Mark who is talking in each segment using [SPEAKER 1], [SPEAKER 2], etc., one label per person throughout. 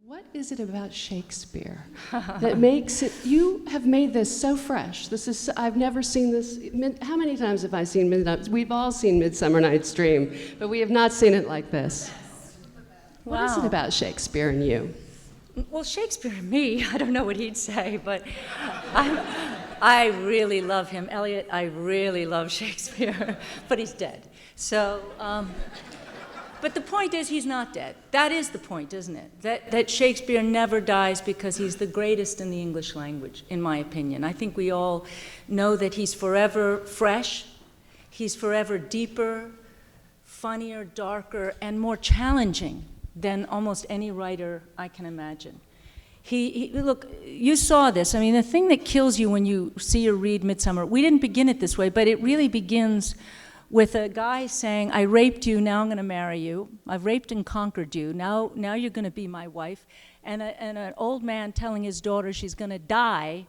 [SPEAKER 1] What is it about Shakespeare that makes it, you have made this so fresh. This is, I've never seen this, how many times have I seen Midsummer? We've all seen Midsummer Night's Dream, but we have not seen it like this. What is it about Shakespeare and you?
[SPEAKER 2] Well, Shakespeare and me, I don't know what he'd say, but I really love him. Elliot, I really love Shakespeare, but he's dead. So, but the point is he's not dead. That is the point, isn't it? That Shakespeare never dies because he's the greatest in the English language, in my opinion. I think we all know that he's forever fresh, he's forever deeper, funnier, darker, and more challenging than almost any writer I can imagine. Look, you saw this. I mean, the thing that kills you when you see or read Midsummer, we didn't begin it this way, but it really begins with a guy saying, I raped you, now I'm going to marry you. I've raped and conquered you, now you're going to be my wife. And an old man telling his daughter she's going to die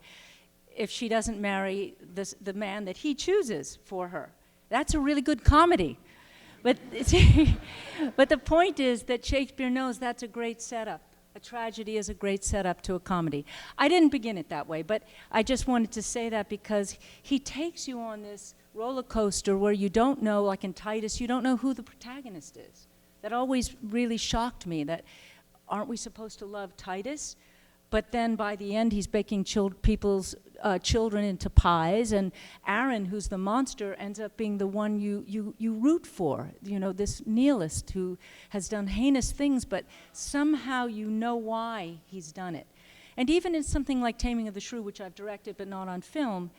[SPEAKER 2] if she doesn't marry the man that he chooses for her. That's a really good comedy. But the point is that Shakespeare knows that's a great setup. A tragedy is a great setup to a comedy. I didn't begin it that way, but I just wanted to say that because he takes you on this roller coaster where you don't know, like in Titus, you don't know who the protagonist is. That always really shocked me, that aren't we supposed to love Titus? But then by the end, he's baking people's children into pies, and Aaron, who's the monster, ends up being the one you root for. You know, this nihilist who has done heinous things, but somehow you know why he's done it. And even in something like Taming of the Shrew, which I've directed but not on film,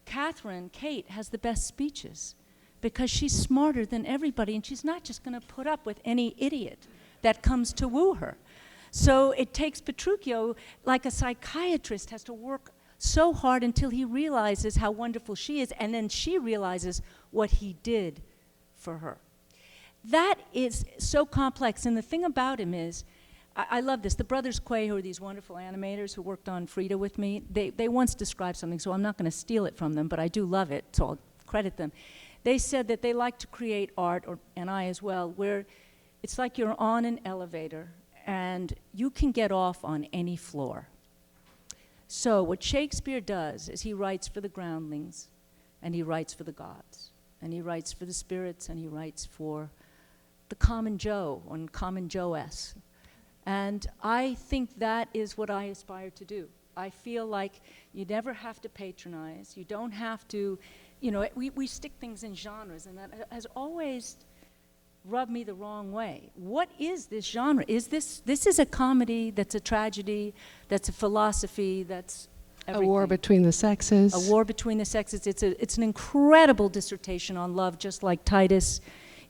[SPEAKER 2] Kate, has the best speeches because she's smarter than everybody, and she's not just going to put up with any idiot that comes to woo her. So it takes Petruchio, like a psychiatrist, has to work so hard until he realizes how wonderful she is, and then she realizes what he did for her. That is so complex, and the thing about him is, I love this. The brothers Quay, who are these wonderful animators who worked on Frida with me, they once described something, so I'm not going to steal it from them, but I do love it, so I'll credit them. They said that they like to create art, and I as well, where it's like you're on an elevator, and you can get off on any floor. So what Shakespeare does is he writes for the groundlings, and he writes for the gods, and he writes for the spirits, and he writes for the common Joe and common Joess. And I think that is what I aspire to do. I feel like you never have to patronize. You don't have to, you know, we stick things in genres, and that has always rubbed me the wrong way. What is this genre? This is a comedy, that's a tragedy, that's a philosophy, that's everything.
[SPEAKER 1] A war between the sexes.
[SPEAKER 2] A war between the sexes. It's an incredible dissertation on love, just like Titus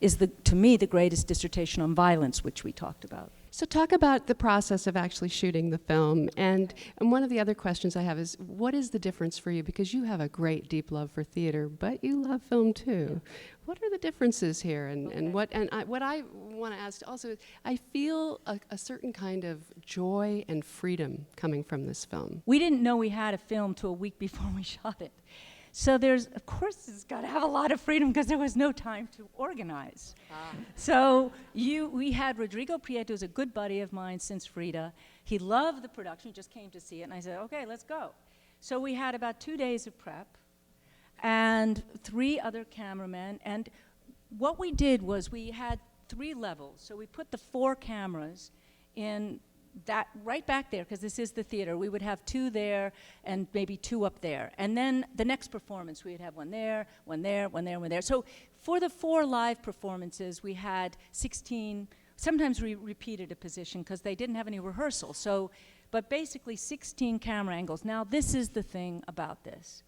[SPEAKER 2] is, to me, the greatest dissertation on violence, which we talked about.
[SPEAKER 1] So talk about the process of actually shooting the film. And one of the other questions I have is, what is the difference for you? Because you have a great deep love for theater, but you love film too. What are the differences here? What I want to ask also, I feel a certain kind of joy and freedom coming from this film.
[SPEAKER 2] We didn't know we had a film till a week before we shot it. So of course, it's got to have a lot of freedom because there was no time to organize. So we had Rodrigo Prieto, who's a good buddy of mine since Frida. He loved the production, he just came to see it, and I said, okay, let's go. So we had about 2 days of prep and 3 other cameramen, and what we did was we had 3 levels. So we put the 4 cameras in that right back there, because this is the theater. We would have 2 there and maybe 2 up there. And then the next performance, we'd have 1 there, 1 there, 1 there, 1 there. So for the 4 live performances, we had 16, sometimes we repeated a position because they didn't have any rehearsal. So, but basically 16 camera angles. Now this is the thing about this.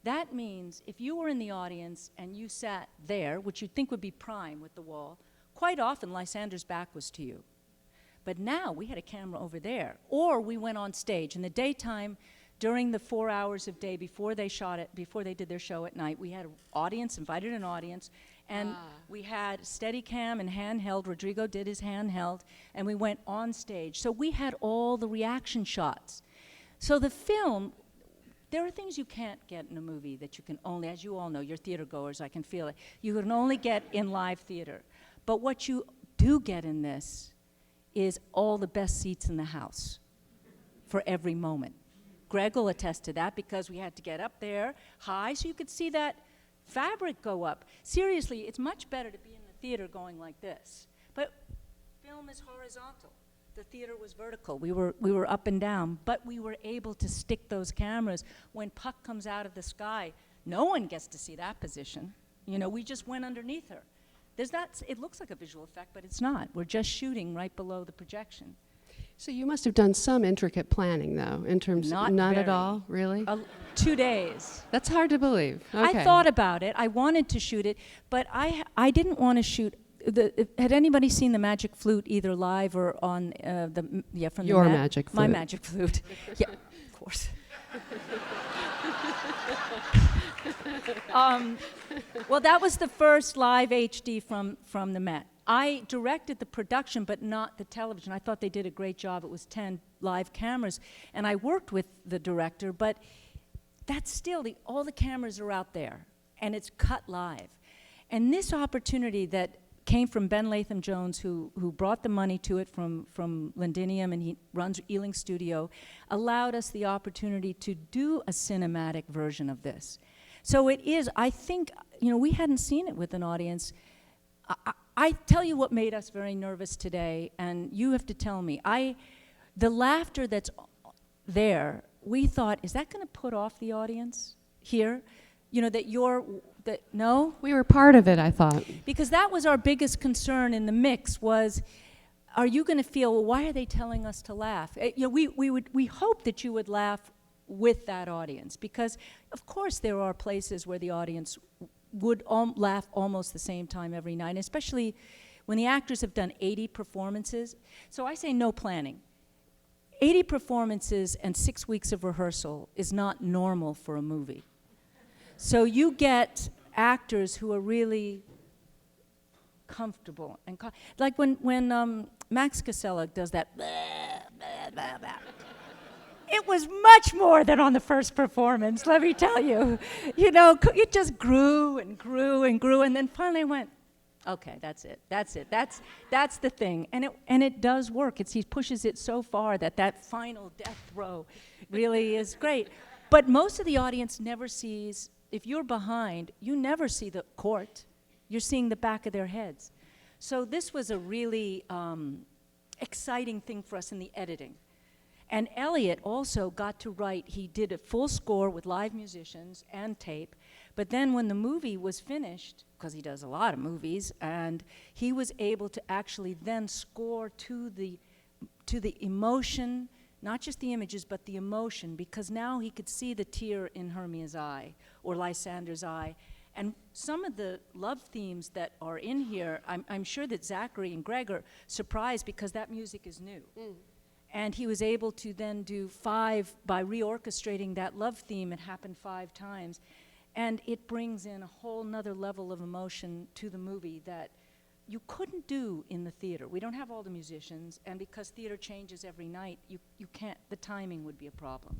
[SPEAKER 2] That means if you were in the audience and you sat there, which you'd think would be prime with the wall, quite often Lysander's back was to you. But now we had a camera over there, or we went on stage. In the daytime, during the 4 hours of day before they shot it, before they did their show at night, we had an audience, invited an audience, and we had Steadicam and handheld. Rodrigo did his handheld, and we went on stage. So we had all the reaction shots. So the film, there are things you can't get in a movie that you can only, as you all know, you're theater goers, I can feel it, you can only get in live theater. But what you do get in this is all the best seats in the house for every moment. Greg will attest to that because we had to get up there high so you could see that fabric go up. Seriously, it's much better to be in the theater going like this. But film is horizontal. The theater was vertical. We were up and down, but we were able to stick those cameras. When Puck comes out of the sky, no one gets to see that position. You know, we just went underneath her. It looks like a visual effect, but it's not. We're just shooting right below the projection.
[SPEAKER 1] So you must have done some intricate planning, though, in terms of none at all, really?
[SPEAKER 2] 2 days.
[SPEAKER 1] That's hard to believe. Okay.
[SPEAKER 2] I thought about it. I wanted to shoot it, but I didn't want to shoot. Had anybody seen the Magic Flute either live or on from
[SPEAKER 1] your
[SPEAKER 2] the
[SPEAKER 1] Magic Flute?
[SPEAKER 2] My Magic Flute. Yeah, of course. Well, that was the first live HD from the Met. I directed the production, but not the television. I thought they did a great job. It was 10 live cameras, and I worked with the director, but that's still, all the cameras are out there, and it's cut live. And this opportunity that came from Ben Latham-Jones, who brought the money to it from Londinium, and he runs Ealing Studio, allowed us the opportunity to do a cinematic version of this. So it is, I think, we hadn't seen it with an audience. I tell you what made us very nervous today, and you have to tell me. The laughter that's there, we thought, is that going to put off the audience here? No?
[SPEAKER 1] We were part of it, I thought.
[SPEAKER 2] Because that was our biggest concern in the mix was, are you going to feel, well, why are they telling us to laugh? We hope that you would laugh with that audience, because of course there are places where the audience would laugh almost the same time every night, especially when the actors have done 80 performances. So I say no planning. 80 performances and 6 weeks of rehearsal is not normal for a movie. So you get actors who are really comfortable and like when Max Casella does that blah, blah, blah, blah. It was much more than on the first performance, let me tell you. It just grew and grew and grew, and then finally went, okay, that's it. That's the thing. And it does work. He pushes it so far that final death throw really is great. But most of the audience never sees, if you're behind, you never see the court. You're seeing the back of their heads. So this was a really exciting thing for us in the editing. And Elliot also got to write, he did a full score with live musicians and tape, but then when the movie was finished, because he does a lot of movies, and he was able to actually then score to the emotion, not just the images, but the emotion, because now he could see the tear in Hermia's eye, or Lysander's eye. And some of the love themes that are in here, I'm sure that Zachary and Greg are surprised because that music is new. Mm. And he was able to then do 5, by reorchestrating that love theme, it happened 5 times. And it brings in a whole nother level of emotion to the movie that you couldn't do in the theater. We don't have all the musicians, and because theater changes every night, you can't, the timing would be a problem.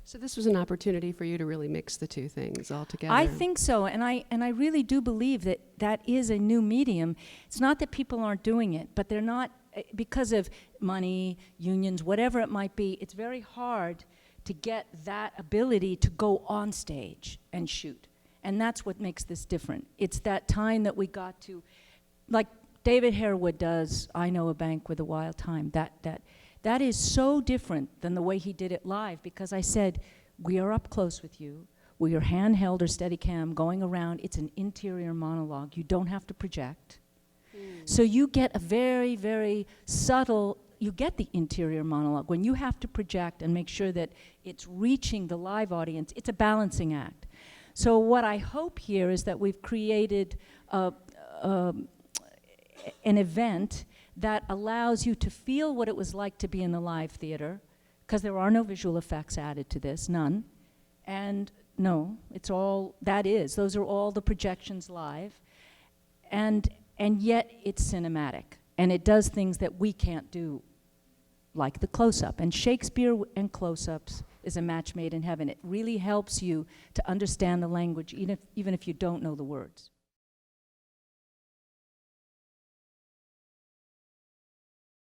[SPEAKER 1] So this was an opportunity for you to really mix the two things all together.
[SPEAKER 2] I think so, and I really do believe that is a new medium. It's not that people aren't doing it, but they're not, because of money, unions, whatever it might be, it's very hard to get that ability to go on stage and shoot. And that's what makes this different. It's that time that we got to, like David Harewood does, I Know a Bank with a Wild Time, that is so different than the way he did it live, because I said, we are up close with you, we are handheld or Steadicam going around, it's an interior monologue, you don't have to project. So you get a very, very subtle, you get the interior monologue. When you have to project and make sure that it's reaching the live audience, it's a balancing act. So what I hope here is that we've created an event that allows you to feel what it was like to be in the live theater, because there are no visual effects added to this, none. And no, it's all, those are all the projections live. And yet it's cinematic, and it does things that we can't do, like the close-up. And Shakespeare and close-ups is a match made in heaven. It really helps you to understand the language, even if you don't know the words.